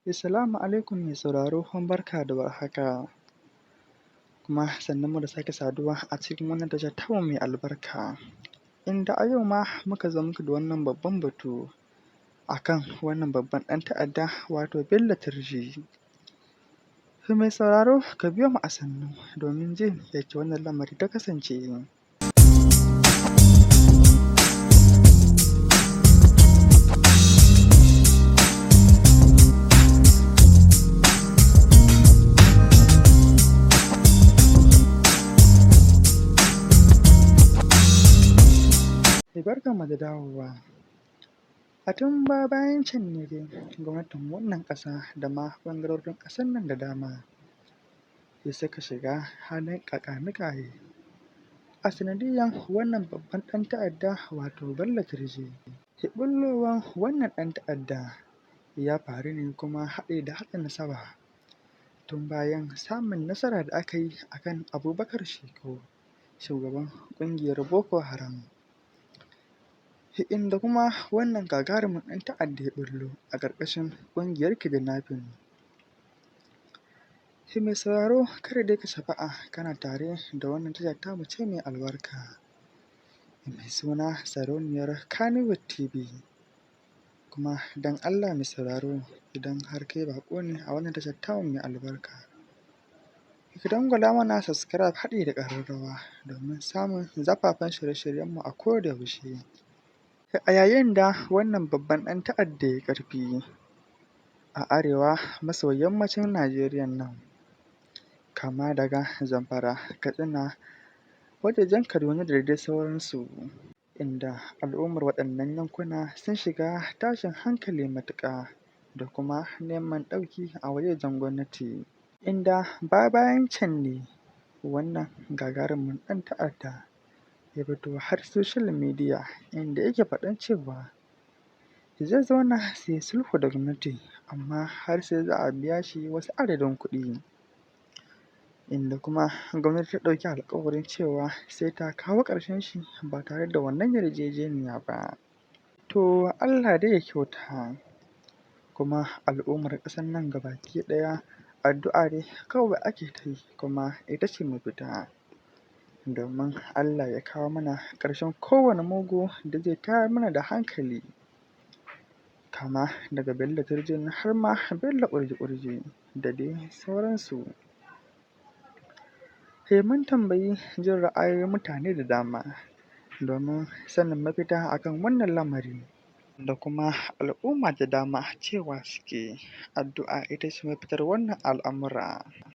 Assalamu alaikum mai sauraro, barka da warhaka, kuma sannunmu da sake saduwa a cikin wannan tasha tamu mai albarka, inda a yau ma muka zo muku da wannan babban batu akan wannan babban ɗan ta'adda wato Bello Turji. To mai sauraro ka biyo mu a sannu domin jin yacce wannan lamari ta kasance. Barkanmu da dawowa. A tun baya-bayan can ne dai gwamnatin wannan ƙasa da ma ɓangarorin ƙasar nan da dama da suka shiga halin ƙaƙa-ni-ƙayi a sanadiyyar wannan babban ɗan ta'adda wato Bello Turji. Ɓullowar wannan ɗan ta'adda ya faru ne kuma haɗe da haɗa nasaba tun bayan samun nasara da aka yi a kan Abubakar Shekau, shugaban ƙungiyar Boko Haram, inda kuma wannan gagarumin ɗan ta'adda ya ɓullo a ƙarƙashin ƙungiyar kidnapping. Mai sauraro kada dai ka sha'afa kana tare da wannan tasha tamu ce mai albarka mai suna Sarauniyar Kannywood TV, kuma don Allah mai sauraro idan har kai baƙo ne a wannan tasha tamu mai albarka, ka dangwala mana subscribe haɗi da ƙararrawa domin samun zafafan shirye-shiryenmu a koda yaushe. A yayin da wannan babban ɗan ta'adda ya yi ƙarfi a arewa maso yammacin Najeriyan nan, kama daga Zamfara, Katsina, wajejen Kaduna da dai sauransu, inda al'ummar waɗannan yankuna sun shiga tashin hankali matuƙa da kuma neman ɗauki a wajejen gwamnati, inda baya-bayan can ne wannan gagarumin ɗan ta'adda ya fito har social media inda yake faɗan cewa zai zauna su yi sulhu da gwamnati amma har sai za a biya shi wasu adadin kuɗi, inda kuma gwamnati ta ɗauki alƙawarin cewa sai ta kawo ƙarshen shi ba tare da wannan yarjejeniya ba. To Allah dai ya kyauta, kuma al'ummar ƙasar nan gabaki ɗaya addu'a dai kawai ake ta yi kuma ita ce mafita, domin Allah ya kawo mana ƙarshen kowane mugu da zai tayar mana da hankali, kama daga Bello Turjin har ma Bello Ɓurji-Ɓurji da dai sauransu. Mun tambayi jin ra'ayoyin mutane da dama domin sanin mafita a kan wannan lamari, da kuma al'umma da dama cewa suke addu'a ita ce mafitar wannan al'amura.